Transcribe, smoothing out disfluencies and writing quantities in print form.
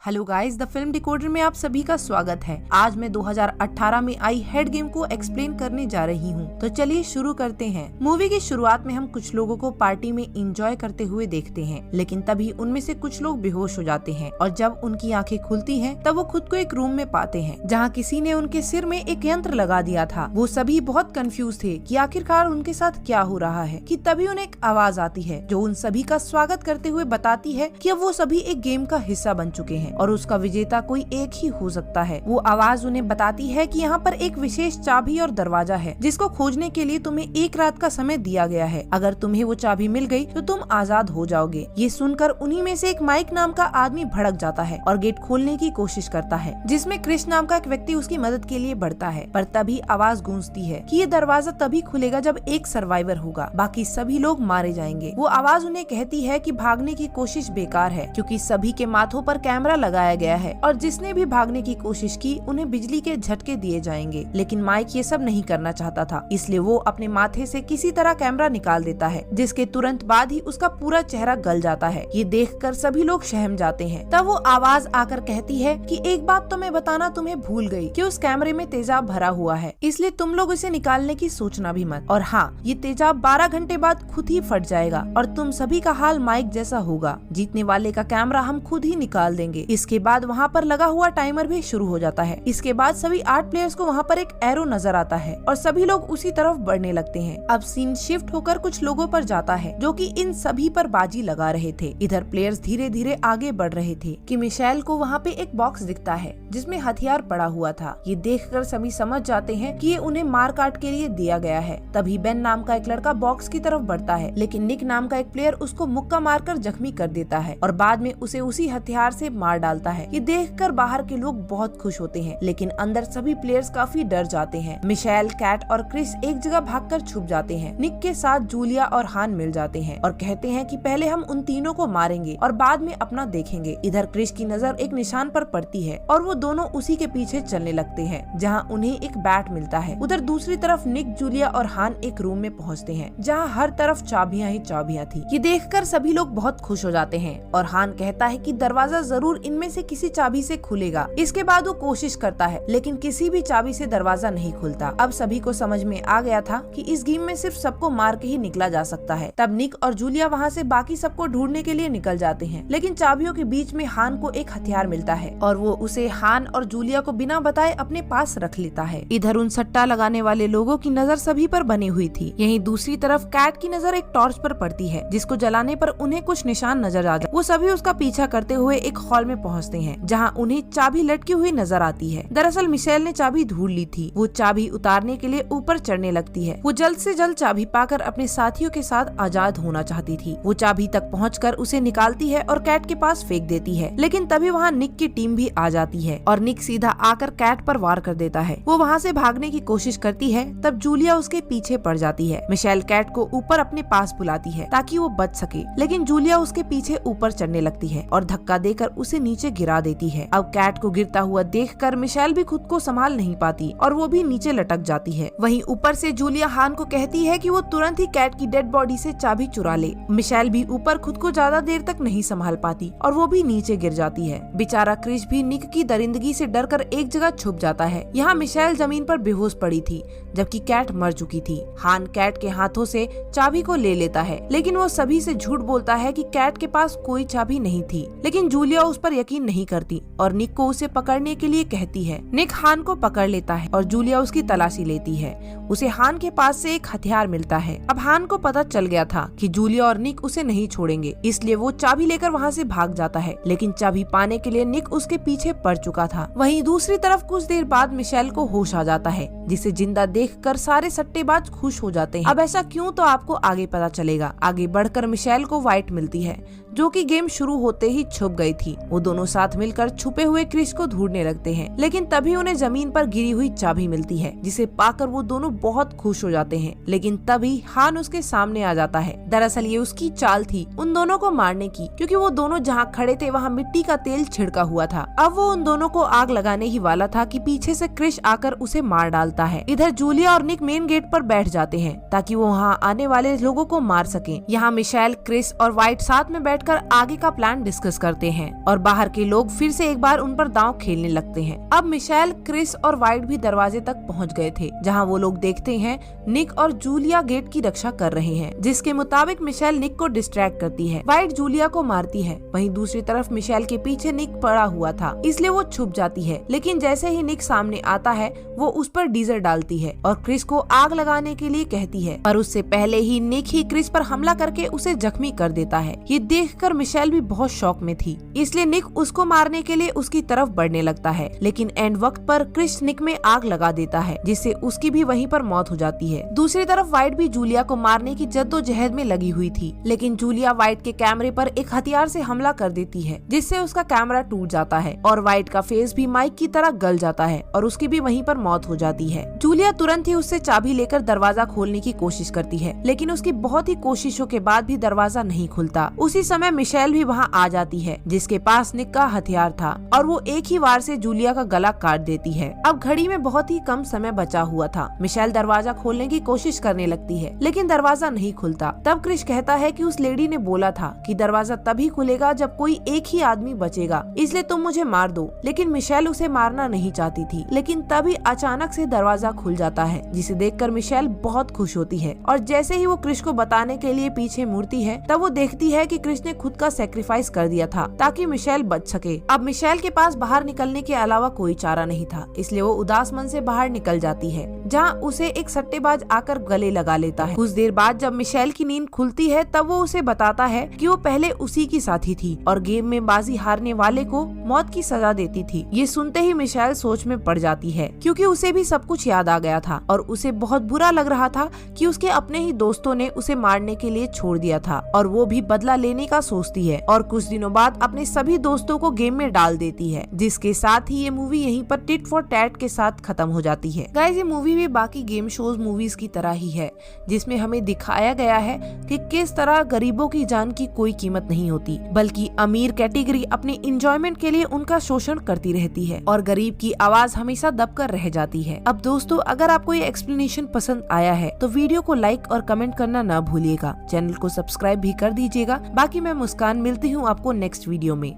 Hello guys, the film decoder में आप सभी का स्वागत है। आज मैं 2018 में आई हेड गेम को एक्सप्लेन करने जा रही हूँ। तो चलिए शुरू करते हैं। मूवी की शुरुआत में हम कुछ लोगों को पार्टी में एंजॉय करते हुए देखते हैं, लेकिन तभी उनमें से कुछ लोग बेहोश हो जाते हैं और जब उनकी आंखें खुलती हैं तब वो खुद को एक रूम में पाते हैं जहाँ किसी ने उनके सिर में एक यंत्र लगा दिया था। वो सभी बहुत कंफ्यूज थे कि आखिरकार उनके साथ क्या हो रहा है कि तभी उन्हें एक आवाज आती है जो उन सभी का स्वागत करते हुए बताती है कि अब वो सभी एक गेम का हिस्सा बन चुके हैं और उसका विजेता कोई एक ही हो सकता है। वो आवाज उन्हें बताती है कि यहाँ पर एक विशेष चाबी और दरवाजा है जिसको खोजने के लिए तुम्हें एक रात का समय दिया गया है। अगर तुम्हें वो चाबी मिल गई तो तुम आजाद हो जाओगे। ये सुनकर उन्हीं में से एक माइक नाम का आदमी भड़क जाता है और गेट खोलने की कोशिश करता है, जिसमें क्रिस नाम का एक व्यक्ति उसकी मदद के लिए बढ़ता है। पर तभी आवाज गूंजती है कि ये दरवाजा तभी खुलेगा जब एक सर्वाइवर होगा, बाकी सभी लोग मारे जाएंगे। वो आवाज उन्हें कहती है कि भागने की कोशिश बेकार है क्योंकि सभी के माथों पर कैमरा लगाया गया है और जिसने भी भागने की कोशिश की उन्हें बिजली के झटके दिए जाएंगे। लेकिन माइक ये सब नहीं करना चाहता था, इसलिए वो अपने माथे से किसी तरह कैमरा निकाल देता है, जिसके तुरंत बाद ही उसका पूरा चेहरा गल जाता है। ये देखकर सभी लोग सहम जाते हैं। तब वो आवाज आकर कहती है कि एक बात तो मैं बताना तुम्हें भूल गई कि उस कैमरे में तेजाब भरा हुआ है, इसलिए तुम लोग इसे निकालने की सोचना भी मत। और हाँ, ये तेजाब 12 घंटे बाद खुद ही फट जाएगा और तुम सभी का हाल माइक जैसा होगा। जीतने वाले का कैमरा हम खुद ही निकाल देंगे। इसके बाद वहाँ पर लगा हुआ टाइमर भी शुरू हो जाता है। इसके बाद सभी 8 प्लेयर्स को वहाँ पर एक एरो नजर आता है और सभी लोग उसी तरफ बढ़ने लगते हैं। अब सीन शिफ्ट होकर कुछ लोगों पर जाता है जो कि इन सभी पर बाजी लगा रहे थे। इधर प्लेयर्स धीरे धीरे आगे बढ़ रहे थे कि मिशेल को वहाँ पे एक बॉक्स दिखता है जिसमें हथियार पड़ा हुआ था। ये देखकर सभी समझ जाते हैं कि ये उन्हें मार काट के लिए दिया गया है। तभी बेन नाम का एक लड़का बॉक्स की तरफ बढ़ता है, लेकिन निक नाम का एक प्लेयर उसको मुक्का मारकर जख्मी कर देता है और बाद में उसे उसी हथियार से मार डालता है। ये देखकर बाहर के लोग बहुत खुश होते हैं, लेकिन अंदर सभी प्लेयर्स काफी डर जाते हैं। मिशेल, कैट और क्रिस एक जगह भागकर छुप जाते हैं। निक के साथ जूलिया और हान मिल जाते हैं और कहते हैं कि पहले हम उन तीनों को मारेंगे और बाद में अपना देखेंगे। इधर क्रिस की नजर एक निशान पर पड़ती है और वो दोनों उसी के पीछे चलने लगते हैं जहाँ उन्हें एक बैट मिलता है। उधर दूसरी तरफ निक, जूलिया और हान एक रूम में पहुँचते हैं जहाँ हर तरफ चाबियां ही चाबियां थी। ये देखकर सभी लोग बहुत खुश हो जाते हैं और हान कहता है कि दरवाजा जरूर इनमें से किसी चाबी से खुलेगा। इसके बाद वो कोशिश करता है, लेकिन किसी भी चाबी से दरवाजा नहीं खुलता। अब सभी को समझ में आ गया था कि इस गेम में सिर्फ सबको मार के ही निकला जा सकता है। तब निक और जूलिया वहाँ से बाकी सबको ढूंढने के लिए निकल जाते हैं, लेकिन चाबियों के बीच में हान को एक हथियार मिलता है और वो उसे हान और जूलिया को बिना बताए अपने पास रख लेता है। इधर उन सट्टा लगाने वाले लोगों की नजर सभी पर बनी हुई थी। यहीं दूसरी तरफ कैट की नजर एक टॉर्च पर पड़ती है जिसको जलाने पर उन्हें कुछ निशान नजर आ जाते। वो सभी उसका पीछा करते हुए एक हॉल में पहुँचते हैं जहाँ उन्हें चाबी लटकी हुई नजर आती है। दरअसल मिशेल ने चाबी ढूंढ ली थी। वो चाबी उतारने के लिए ऊपर चढ़ने लगती है। वो जल्द से जल्द चाबी पाकर अपने साथियों के साथ आजाद होना चाहती थी। वो चाबी तक पहुंचकर उसे निकालती है और कैट के पास फेंक देती है, लेकिन तभी वहाँ निक की टीम भी आ जाती है और निक सीधा आकर कैट पर वार कर देता है। वो वहाँ से भागने की कोशिश करती है, तब जूलिया उसके पीछे पड़ जाती है। मिशेल कैट को ऊपर अपने पास बुलाती है ताकि वो बच सके, लेकिन जूलिया उसके पीछे ऊपर चढ़ने लगती है और धक्का देकर उसे नीचे गिरा देती है। अब कैट को गिरता हुआ देखकर मिशेल भी खुद को संभाल नहीं पाती और वो भी नीचे लटक जाती है। वहीं ऊपर से जूलिया हान को कहती है कि वो तुरंत ही कैट की डेड बॉडी से चाबी चुरा ले। मिशेल भी ऊपर खुद को ज्यादा देर तक नहीं संभाल पाती और वो भी नीचे गिर जाती है। बेचारा क्रिस भी निक की दरिंदगी से डरकर एक जगह छुप जाता है। यहाँ मिशेल जमीन पर बेहोश पड़ी थी जबकि कैट मर चुकी थी। हान कैट के हाथों से चाबी को ले लेता है, लेकिन वो सभी से झूठ बोलता है कि कैट के पास कोई चाबी नहीं थी। लेकिन जूलिया उस पर यकीन नहीं करती और निक को उसे पकड़ने के लिए कहती है। निक हान को पकड़ लेता है और जूलिया उसकी तलाशी लेती है। उसे हान के पास से एक हथियार मिलता है। अब हान को पता चल गया था कि जूलिया और निक उसे नहीं छोड़ेंगे, इसलिए वो चाबी लेकर वहाँ से भाग जाता है, लेकिन चाबी पाने के लिए निक उसके पीछे पड़ चुका था। वहीं दूसरी तरफ कुछ देर बाद मिशेल को होश आ जाता है, जिसे जिंदा देखकर सारे सट्टेबाज खुश हो जाते हैं। अब ऐसा क्यों, तो आपको आगे पता चलेगा। आगे बढ़कर मिशेल को वाइट मिलती है जो कि गेम शुरू होते ही छुप गई थी। वो दोनों साथ मिलकर छुपे हुए क्रिस को ढूंढने लगते हैं, लेकिन तभी उन्हें जमीन पर गिरी हुई चाबी मिलती है, जिसे पाकर वो दोनों बहुत खुश हो जाते हैं। लेकिन तभी हान उसके सामने आ जाता है। दरअसल ये उसकी चाल थी उन दोनों को मारने की, क्योंकि वो दोनों जहाँ खड़े थे वहाँ मिट्टी का तेल छिड़का हुआ था। अब वो उन दोनों को आग लगाने ही वाला था कि पीछे से क्रिस आकर उसे मार डालता है। इधर जूलिया और निक मेन गेट पर बैठ जाते हैं ताकि वो वहाँ आने वाले लोगों को मार सके। यहाँ मिशेल, क्रिस और वाइट साथ में बैठकर आगे का प्लान डिस्कस करते हैं और बाहर के लोग फिर से एक बार उन पर दांव खेलने लगते हैं। अब मिशेल, क्रिस और वाइट भी दरवाजे तक पहुंच गए थे, जहां वो लोग देखते हैं निक और जूलिया गेट की रक्षा कर रहे हैं, जिसके मुताबिक मिशेल निक को डिस्ट्रैक्ट करती है। वाइट जूलिया को मारती है। वहीं दूसरी तरफ मिशेल के पीछे निक पड़ा हुआ था, इसलिए वो छुप जाती है। लेकिन जैसे ही निक सामने आता है वो उस पर डीजल डालती है और क्रिस को आग लगाने के लिए कहती है, पर उससे पहले ही निक ही क्रिस पर हमला करके उसे जख्मी कर देता है। ये देखकर मिशेल भी बहुत शॉक में थी, इसलिए निक उसको मारने के लिए उसकी तरफ बढ़ने लगता है। लेकिन एंड वक्त पर क्रिस निक में आग लगा देता है, जिससे उसकी भी वहीं पर मौत हो जाती है। दूसरी तरफ वाइट भी जूलिया को मारने की जद्दोजहद में लगी हुई थी, लेकिन जूलिया वाइट के कैमरे पर एक हथियार से हमला कर देती है, जिससे उसका कैमरा टूट जाता है और वाइट का फेस भी माइक की तरह गल जाता है और उसकी भी वहीं पर मौत हो जाती है। जूलिया तुरंत ही उससे चाबी लेकर दरवाजा खोलने की कोशिश करती है, लेकिन उसकी बहुत ही कोशिशों के बाद भी दरवाजा नहीं खुलता। उसी समय मिशेल भी वहाँ आ जाती है, जिसके पास निक का हथियार था, और वो एक ही वार से जूलिया का गला काट देती है। अब घड़ी में बहुत ही कम समय बचा हुआ था। मिशेल दरवाजा खोलने की कोशिश करने लगती है, लेकिन दरवाजा नहीं खुलता। तब क्रिस कहता है कि उस लेडी ने बोला था कि दरवाजा तभी खुलेगा जब कोई एक ही आदमी बचेगा, इसलिए तुम मुझे मार दो। लेकिन मिशेल उसे मारना नहीं चाहती थी, लेकिन तभी अचानक से दरवाजा खुल जाता है, जिसे देखकर मिशेल बहुत खुश होती है। और जैसे ही वो क्रिस को बताने के लिए पीछे मुड़ती है, तब वो देखती है कि क्रिस ने खुद का सेक्रीफाइस कर दिया था ताकि मिशेल बच सके। अब मिशेल के पास बाहर निकलने के अलावा कोई चारा नहीं था, इसलिए वो उदास मन से बाहर निकल जाती है, जहाँ उसे एक सट्टेबाज आकर गले लगा लेता है। कुछ देर बाद जब मिशेल की नींद खुलती है, तब वो उसे बताता है कि वो पहले उसी की साथी थी और गेम में बाजी हारने वाले को मौत की सजा देती थी। ये सुनते ही मिशेल सोच में पड़ जाती है, क्योंकि उसे भी सब कुछ याद आ गया था और उसे बहुत बुरा लग रहा था कि उसके अपने ही दोस्तों ने उसे मारने के लिए छोड़ दिया था, और वो भी बदला लेने का सोचती है और कुछ दिनों बाद अपने सभी दोस्तों को गेम में डाल देती है, जिसके साथ ही ये मूवी यहीं पर टिट फॉर टैट के साथ खत्म हो जाती है। गाइस, ये मूवी भी बाकी गेम शोज मूवीज की तरह ही है, जिसमें हमें दिखाया गया है कि किस तरह गरीबों की जान की कोई कीमत नहीं होती, बल्कि अमीर कैटेगरी अपने इंजॉयमेंट के लिए उनका शोषण करती रहती है और गरीब की आवाज हमेशा दबकर रह जाती है। अब दोस्तों, अगर आपको ये एक्सप्लेनेशन पसंद आया है तो वीडियो को लाइक और कमेंट करना ना भूलिएगा। चैनल को सब्सक्राइब भी कर दीजिएगा। बाकी मैं मुस्कान, मिलती हूँ आपको नेक्स्ट वीडियो में।